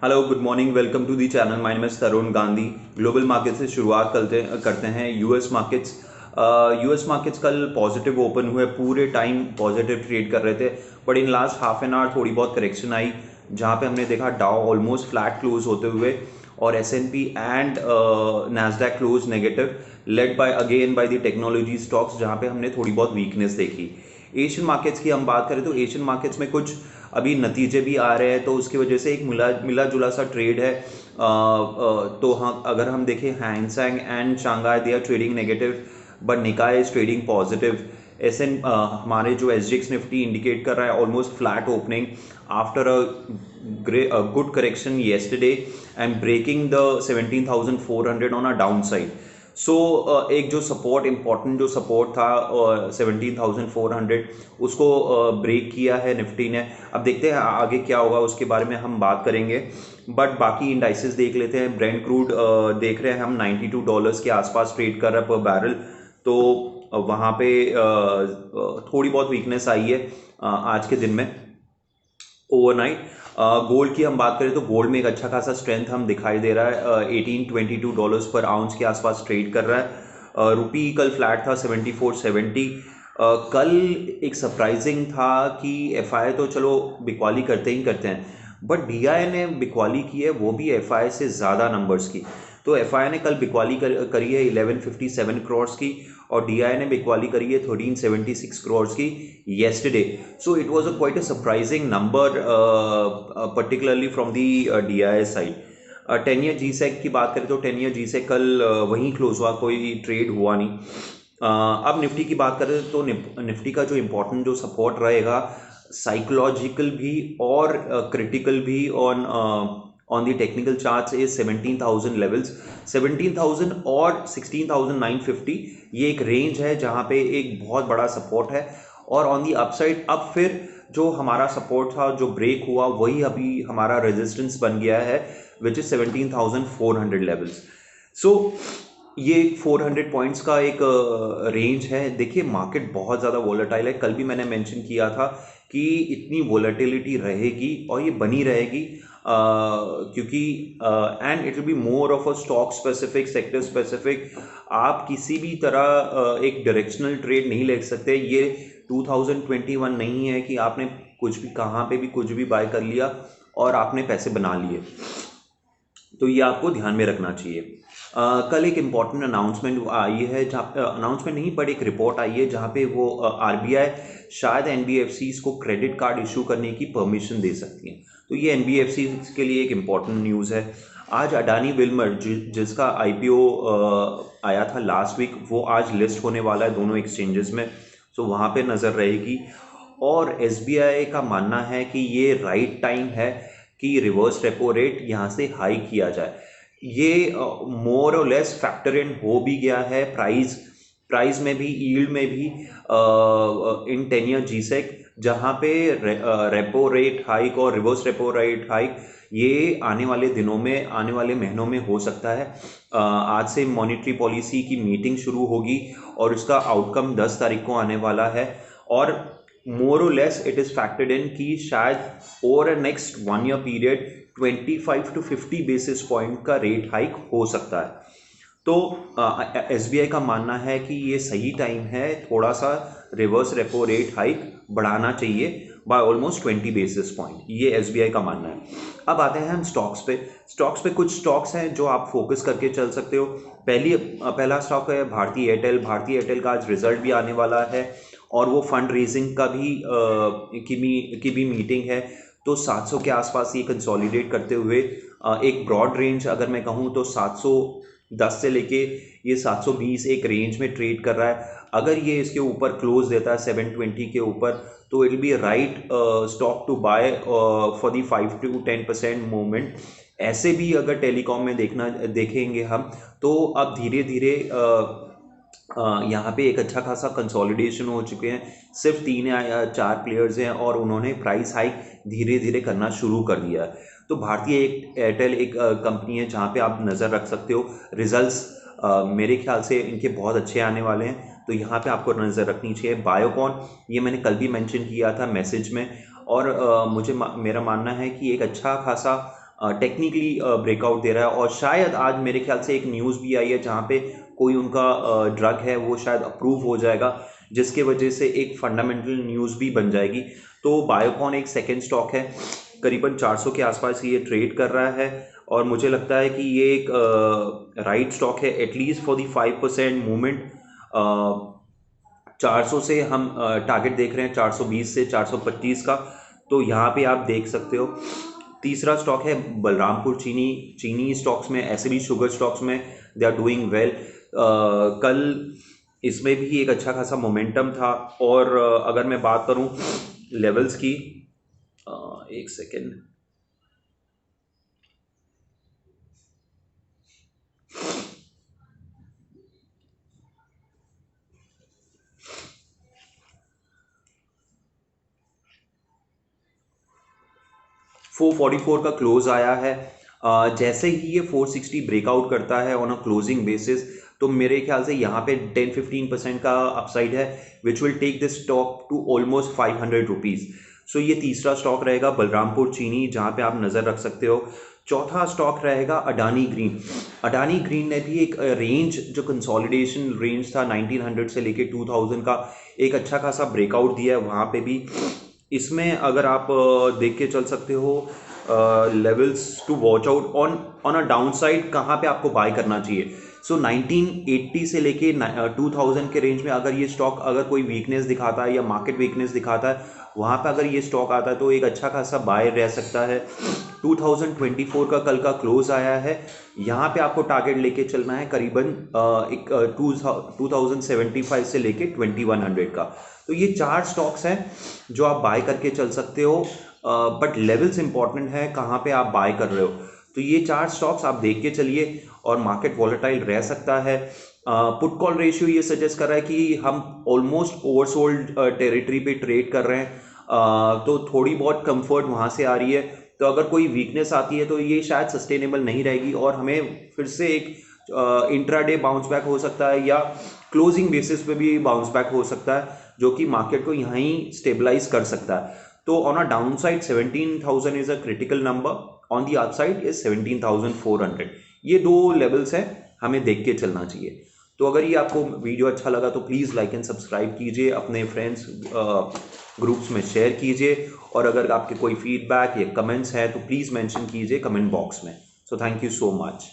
Hello good morning, welcome to the channel. My name is Tarun Gandhi. Global market से शुरुआत करते हैं यूएस मार्केट्स। यूएस मार्केट्स कल positive open हुए, पूरे टाइम पॉजिटिव ट्रेड कर रहे थे, but in last half an hour थोड़ी बहुत करेक्शन आई, जहां पे हमने देखा डाउ ऑलमोस्ट फ्लैट क्लोज होते हुए और S&P and Nasdaq close negative, led by again by the technology stocks, जहां पे हमने थोड़ी बहुत वीकनेस देखी। एशियन मार्केट्स की हम बात करें तो एशियन मार्केट्स में कुछ अभी नतीजे भी आ रहे हैं, तो उसकी वजह से एक मिला जुला सा ट्रेड है। तो हाँ, अगर हम देखें Hang Seng and Shanghai they are trading negative, but Nikkei is trading positive. हमारे जो एसजीएक्स निफ्टी इंडिकेट कर रहा है almost flat opening after a good correction yesterday and breaking the 17,400 on a down side. So एक जो support, important जो support था 17,400, उसको ब्रेक किया है निफ्टी ने। अब देखते हैं आगे क्या होगा, उसके बारे में हम बात करेंगे। बट बाकी इंडाइसेस देख लेते हैं। ब्रेंट क्रूड देख रहे हैं हम $92 के आसपास ट्रेड कर रहा है पर बैरल। तो वहाँ पे थोड़ी बहुत वीकनेस आई है आज के दिन में ओवरनाइट। गोल्ड की हम बात करें तो गोल्ड में एक अच्छा खासा स्ट्रेंथ हम दिखाई दे रहा है। $18-22 पर आउंस के आसपास ट्रेड कर रहा है। रुपी कल फ्लैट था 74.70। कल एक सरप्राइजिंग था कि एफआई तो चलो बिकवाली करते ही करते हैं, बट डीआई ने बिकवाली की है, वो भी एफआई से ज़्यादा नंबर्स की। तो एफआई ने कल बिकवाली करी है 1157 करोड़ की, और डीआई ने बिकवाली करी है 1376 करोड़ की yesterday. So it was a quite a surprising number, particularly from the DI side. 10 year G sec की बात करें तो 10 ईयर जी सेक कल वहीं क्लोज हुआ, कोई ट्रेड हुआ नहीं। अब निफ्टी की बात करें तो निफ्टी का जो इम्पोर्टेंट जो सपोर्ट रहेगा, साइकोलॉजिकल भी और क्रिटिकल भी on the technical charts is 17,000 levels. 17,000 और 16,950 ये एक रेंज है जहां पे एक बहुत बड़ा सपोर्ट है। और ऑन दी अपसाइड अब फिर जो हमारा सपोर्ट था जो ब्रेक हुआ, वही अभी हमारा रेजिस्टेंस बन गया है, विच इज 17,400 लेवल्स। सो ये 400 पॉइंट्स का एक रेंज है। देखिए मार्केट बहुत ज़्यादा वोलेटाइल है, कल भी मैंने मेंशन किया था कि इतनी वोलेटिलिटी रहेगी और ये बनी रहेगी, क्योंकि and it will be more of a stock specific, sector specific. आप किसी भी तरह एक डायरेक्शनल ट्रेड नहीं ले सकते। ये 2021 नहीं है कि आपने कुछ भी कहाँ पे भी कुछ भी बाय कर लिया और आपने पैसे बना लिए, तो ये आपको ध्यान में रखना चाहिए। कल एक इम्पॉर्टेंट अनाउंसमेंट आई है, जहाँ अनाउंसमेंट नहीं बट एक रिपोर्ट आई है जहाँ पे वो आरबीआई शायद एनबीएफसीज को क्रेडिट कार्ड इशू करने की परमिशन दे सकती है। तो ये एनबीएफसी के लिए एक इम्पॉर्टेंट न्यूज़ है। आज अडानी विल्मर जिसका आईपीओ आया था लास्ट वीक, वो आज लिस्ट होने वाला है दोनों एक्सचेंजेस में, सो वहाँ पे नज़र रहेगी। और एसबीआई का मानना है कि ये राइट टाइम है कि रिवर्स रेपो रेट यहाँ से हाई किया जाए। ये मोर और लेस फैक्टर इन हो भी गया है प्राइस में भी, यील्ड में भी, इन 10 ईयर जीसेक, जहाँ पे रेपो रेट हाइक और रिवर्स रेपो रेट हाइक ये आने वाले दिनों में, आने वाले महीनों में हो सकता है। आज से मॉनेटरी पॉलिसी की मीटिंग शुरू होगी और उसका आउटकम 10 तारीख को आने वाला है। और मोर और लेस इट इज फैक्टर्ड इन कि शायद over next 1 year period 25 to 50 basis point का रेट हाइक हो सकता है। तो एसबीआई का मानना है कि ये सही टाइम है, थोड़ा सा रिवर्स रेपो रेट हाइक बढ़ाना चाहिए बाय ऑलमोस्ट 20 बेसिस पॉइंट, ये एसबीआई का मानना है। अब आते हैं हम स्टॉक्स पे कुछ स्टॉक्स हैं जो आप फोकस करके चल सकते हो। पहला स्टॉक है भारती एयरटेल। भारती एयरटेल का आज रिजल्ट भी आने वाला है और वो फंड रेजिंग का भी की भी मीटिंग है। तो 700 के आसपास ये कंसोलिडेट करते हुए एक ब्रॉड रेंज अगर मैं कहूँ तो 710 से लेके ये 720 एक रेंज में ट्रेड कर रहा है। अगर ये इसके ऊपर क्लोज देता है 720 के ऊपर, तो it will be right stock to buy for the 5 to 10% movement. ऐसे भी अगर टेलीकॉम में देखेंगे हम, तो अब धीरे धीरे यहाँ पे एक अच्छा खासा कंसोलिडेशन हो चुके हैं। सिर्फ 3 या 4 प्लेयर्स हैं और उन्होंने प्राइस हाइक धीरे धीरे करना शुरू कर दिया है। तो भारतीय एयरटेल एक कंपनी है जहाँ पे आप नज़र रख सकते हो। रिजल्ट्स मेरे ख्याल से इनके बहुत अच्छे आने वाले हैं, तो यहाँ पे आपको नज़र रखनी चाहिए। बायोकॉन, ये मैंने कल भी मेंशन किया था मैसेज में, और मेरा मानना है कि एक अच्छा खासा टेक्निकली ब्रेकआउट दे रहा है, और शायद आज मेरे ख्याल से एक न्यूज़ भी आई है जहाँ पे कोई उनका ड्रग है वो शायद अप्रूव हो जाएगा, जिसके वजह से एक फंडामेंटल न्यूज़ भी बन जाएगी। तो बायोकॉन एक सेकेंड स्टॉक है, करीबन 400 के आसपास ये ट्रेड कर रहा है, और मुझे लगता है कि ये एक राइट स्टॉक है एटलीस्ट फॉर दी 5% मूवमेंट। 400 से हम टारगेट देख रहे हैं 420 से 425 का, तो यहाँ पे आप देख सकते हो। तीसरा स्टॉक है बलरामपुर चीनी। चीनी स्टॉक्स में, ऐसे भी शुगर स्टॉक्स में दे आर डूइंग वेल। कल इसमें भी एक अच्छा खासा मोमेंटम था, और अगर मैं बात करूं लेवल्स की, एक सेकेंड, फोर 44 का क्लोज आया है। जैसे ही ये 460 ब्रेकआउट करता है ऑन अ क्लोजिंग बेसिस, तो मेरे ख्याल से यहाँ पे 10-15% का अपसाइड है, which will take this stock to almost 500 rupees. So ये तीसरा स्टॉक रहेगा बलरामपुर चीनी, जहाँ पे आप नज़र रख सकते हो। चौथा स्टॉक रहेगा अडानी ग्रीन। अडानी ग्रीन ने भी एक रेंज, जो कंसोलिडेशन रेंज था 1900 से लेके 2000 का, एक अच्छा खासा ब्रेकआउट दिया है वहाँ पे भी। इसमें अगर आप देख के चल सकते हो levels to watch out on a down side, कहाँ पे आपको बाय करना चाहिए। सो 1980 से लेके 2000 के रेंज में अगर ये स्टॉक अगर कोई वीकनेस दिखाता है या मार्केट वीकनेस दिखाता है, वहाँ पे अगर ये स्टॉक आता है तो एक अच्छा खासा बाय रह सकता है। 2024 का कल का क्लोज आया है, यहाँ पे आपको टारगेट लेके चलना है करीबन 2075 से लेके 2100 का। तो ये 4 स्टॉक्स हैं जो आप बाय करके चल सकते हो, बट लेवल्स इंपॉर्टेंट है कहाँ पे आप बाय कर रहे हो। तो ये 4 स्टॉक्स आप देख के चलिए, और मार्केट वॉलेटाइल रह सकता है। पुट कॉल रेशियो ये सजेस्ट कर रहा है कि हम ऑलमोस्ट ओवरसोल्ड टेरिटरी पे ट्रेड कर रहे हैं, तो थोड़ी बहुत कंफर्ट वहाँ से आ रही है। तो अगर कोई वीकनेस आती है तो ये शायद सस्टेनेबल नहीं रहेगी, और हमें फिर से एक इंट्राडे बाउंस बैक हो सकता है, या क्लोजिंग बेसिस पे भी बाउंस बैक हो सकता है, जो कि मार्केट को यहीं स्टेबलाइज कर सकता है। तो on a down side 17,000 is a critical number, on the upside is 17,400। ये 2 लेवल्स हैं, हमें देख के चलना चाहिए। तो अगर ये आपको वीडियो अच्छा लगा तो प्लीज़ लाइक एंड सब्सक्राइब कीजिए, अपने फ्रेंड्स ग्रुप्स में शेयर कीजिए, और अगर आपके कोई फीडबैक या कमेंट्स हैं तो प्लीज़ मेंशन कीजिए कमेंट बॉक्स में। So thank you so much.